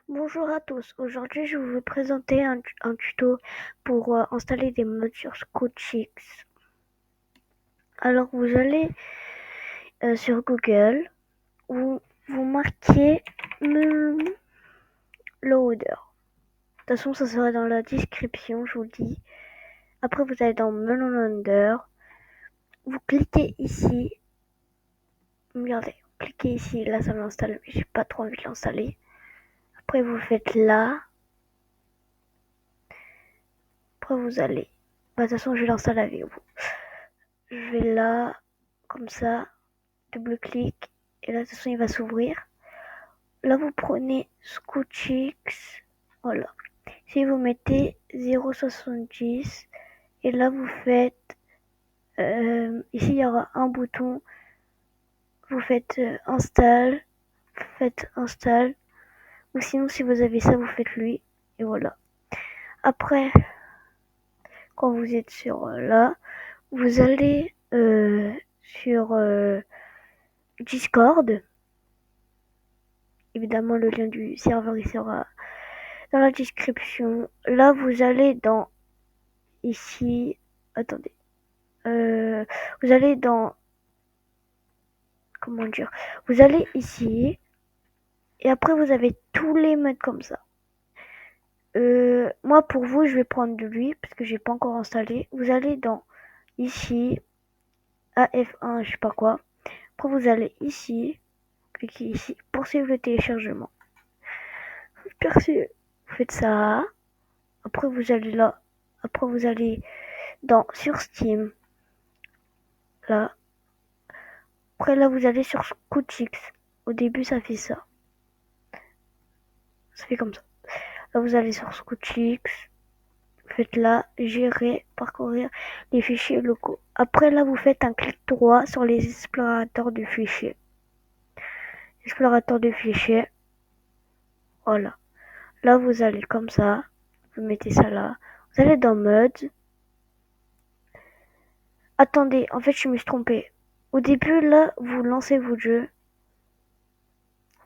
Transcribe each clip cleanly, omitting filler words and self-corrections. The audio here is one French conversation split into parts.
Bonjour à tous, aujourd'hui je vais vous présenter un tuto pour installer des mods sur Scotchix. Alors vous allez sur Google, vous marquez Loader. De toute façon ça sera dans la description, je vous le dis. Après vous allez dans Melonlander, vous cliquez ici, regardez, cliquez ici, là ça m'installe, mais j'ai pas trop envie de l'installer. Après vous faites là, après vous allez, de toute façon je vais l'installer avec vous. Je vais là, comme ça, double-clic, et là, de toute façon, il va s'ouvrir. Là, vous prenez Scotchix, voilà. Si vous mettez 0,70, et là, vous faites, ici, il y aura un bouton, vous faites install, ou sinon, si vous avez ça, vous faites lui, et voilà. Après, quand vous êtes sur là, vous allez sur Discord. Évidemment, le lien du serveur il sera dans la description. Là, vous allez dans ici. Attendez. Vous allez dans comment dire. Vous allez ici et après vous avez tous les modes comme ça. Moi, pour vous, je vais prendre de lui parce que j'ai pas encore installé. Vous allez dans ici AF1, je sais pas quoi. Après, vous allez ici, cliquez ici, poursuivre le téléchargement. Vous faites ça. Après, vous allez là. Après, vous allez dans sur Steam. Là. Après, là, vous allez sur Scotchix. Au début, ça fait ça. Ça fait comme ça. Là, vous allez sur Scotchix. Faites là, gérer, parcourir les fichiers locaux. Après, là, vous faites un clic droit sur les explorateurs de fichiers. Explorateur de fichiers. Voilà. Là, vous allez comme ça. Vous mettez ça là. Vous allez dans Mode. Attendez, en fait, je me suis trompée. Au début, là, vous lancez votre jeu.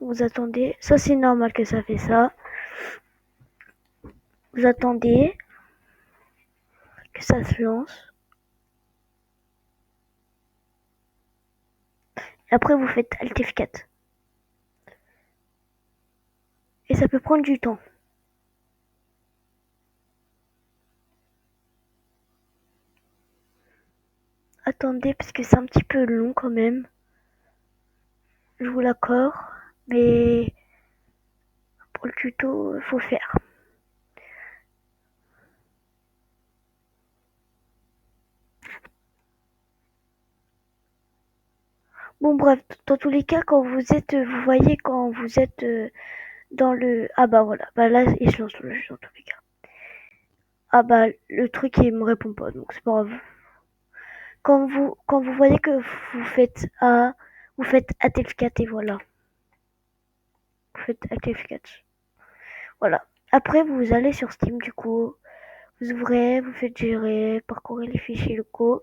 Vous attendez. Ça, c'est normal que ça fait ça. Vous attendez que ça se lance. Et après, vous faites Alt F4. Et ça peut prendre du temps. Attendez, parce que c'est un petit peu long quand même. Je vous l'accorde. Mais pour le tuto, il faut faire. Bon bref, dans tous les cas, quand vous êtes, vous voyez quand vous êtes dans le... Ah bah voilà, bah là, il se lance le jeu dans tous les cas. Ah bah le truc, il me répond pas, donc c'est pas grave. Quand vous voyez que vous faites A, vous faites Alt F4 et voilà. Vous faites Alt F4. Voilà. Après, vous allez sur Steam du coup. Vous ouvrez, vous faites gérer, parcourir les fichiers locaux.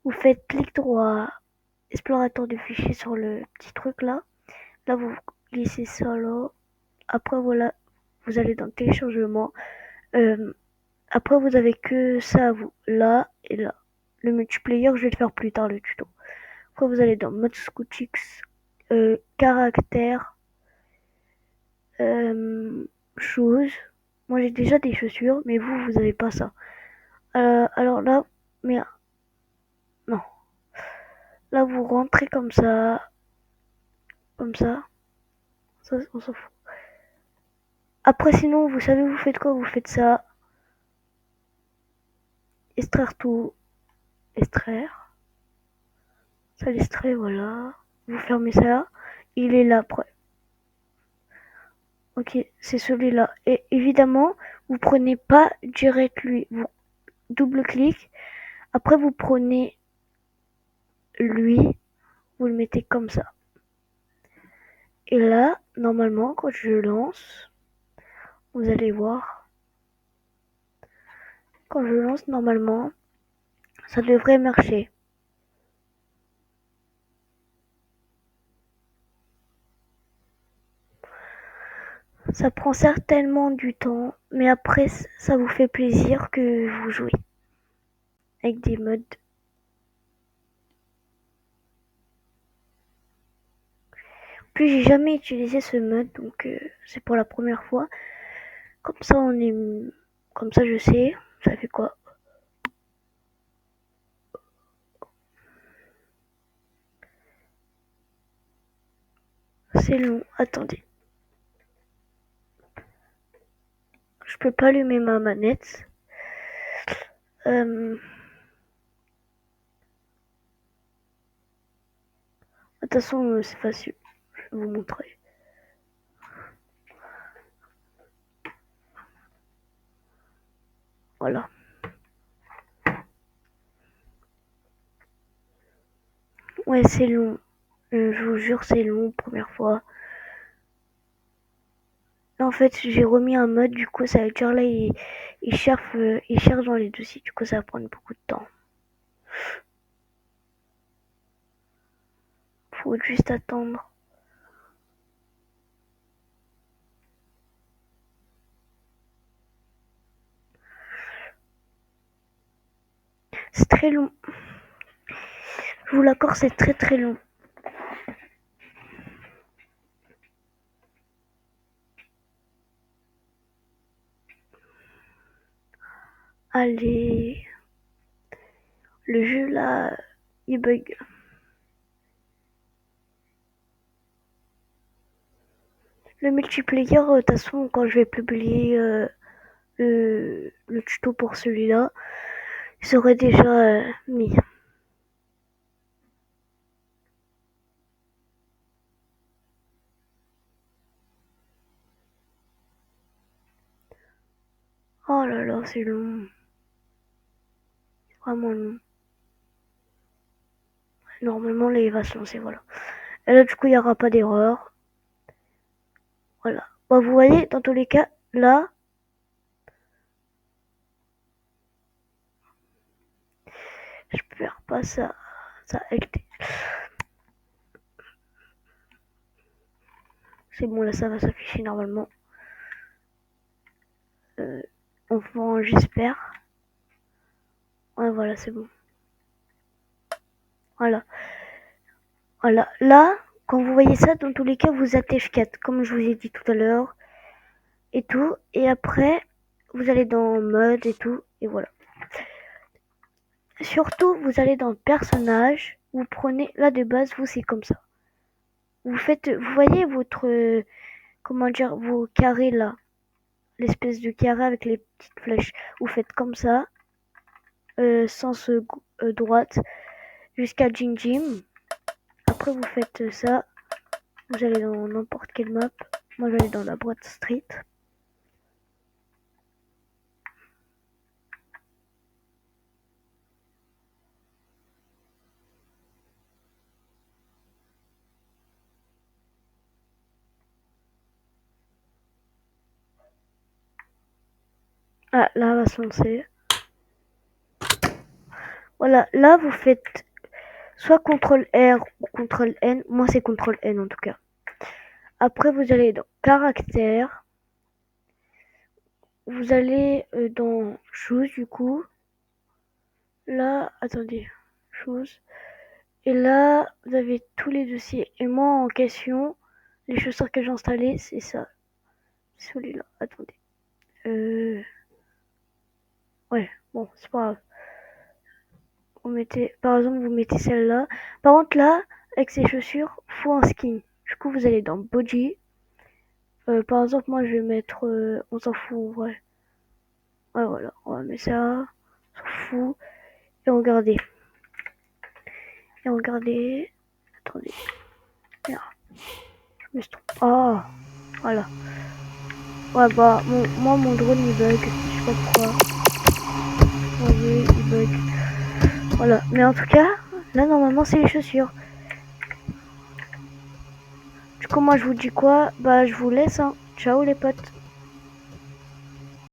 Vous faites clic droit, explorateur de fichiers sur le petit truc là. Là, vous glissez ça là. Après, voilà, vous allez dans téléchargement. Après, vous avez que ça, vous, là et là. Le multiplayer, je vais le faire plus tard, le tuto. Après, vous allez dans mode Scotchix, caractère, choses. Moi, j'ai déjà des chaussures, mais vous avez pas ça. Alors là, mais non. Là, vous rentrez comme ça, comme ça. Ça, on s'en fout. Après, sinon, vous savez, vous faites quoi? Vous faites ça. Extraire tout. Extraire. Ça l'extrait, voilà. Vous fermez ça. Il est là après. Ok, c'est celui-là. Et évidemment, vous prenez pas direct lui. Vous double-clic. Après, vous prenez lui. Vous le mettez comme ça. Et là, normalement, quand je lance, vous allez voir. Quand je lance, normalement, ça devrait marcher. Ça prend certainement du temps, mais après, ça vous fait plaisir que vous jouez avec des modes. En plus, j'ai jamais utilisé ce mode, donc c'est pour la première fois. Comme ça, comme ça, je sais. Ça fait quoi? C'est long. Attendez. Je peux pas allumer ma manette. De toute façon, c'est facile. Je vais vous montrer. Voilà. Ouais, c'est long. Je vous jure, c'est long, première fois. Là, en fait, j'ai remis un mode, du coup, ça veut dire là, il cherche dans les dossiers. Du coup, ça va prendre beaucoup de temps. Faut juste attendre. C'est très long. Je vous l'accorde, c'est très très long. Allez. Le jeu là, il bug. Le multiplayer, de toute façon, quand je vais publier le tuto pour celui-là, il serait déjà mis. Oh là là, c'est long. Vraiment long. Normalement, là, il va se lancer, voilà. Et là, du coup, il n'y aura pas d'erreur. Voilà. Bah, vous voyez, dans tous les cas, là, je perds pas ça. Ça c'est bon, là, ça va s'afficher normalement. Enfin, j'espère. Ouais, voilà, c'est bon. Voilà. Voilà. Là, quand vous voyez ça, dans tous les cas, vous êtes F4, comme je vous ai dit tout à l'heure. Et tout. Et après, vous allez dans mode et tout. Et voilà. Surtout, vous allez dans personnage. Vous prenez, là, de base, vous, c'est comme ça. Vous voyez votre, comment dire, vos carrés là. L'espèce de carré avec les petites flèches. Vous faites comme ça. Sens droite. Jusqu'à Jim Jim. Après, vous faites ça. Vous allez dans n'importe quelle map. Moi, j'allais dans la boîte street. Ah, là, va se lancer. Voilà, là, vous faites soit CTRL R ou CTRL N. Moi, c'est CTRL N en tout cas. Après, vous allez dans caractère. Vous allez dans choses du coup. Là, attendez, choses. Et là, vous avez tous les dossiers. Et moi, en question, les chaussures que j'ai installées, c'est ça. Celui-là, attendez. Ouais, bon, c'est pas grave. Par exemple, vous mettez celle-là. Par contre, là, avec ces chaussures, faut un skin. Du coup, vous allez dans body. Par exemple, moi, je vais mettre, on s'en fout en vrai. Ouais, voilà, on va mettre ça. On s'en fout. Et regardez. Attendez. Merde. Je me suis trompé. Ah, voilà. Ouais, bah, moi, mon drone, il bug. Je sais pas pourquoi. Vous voyez, il bug. Voilà. Mais en tout cas, là, normalement, c'est les chaussures. Du coup, moi, je vous dis quoi? Bah, je vous laisse, hein. Ciao, les potes.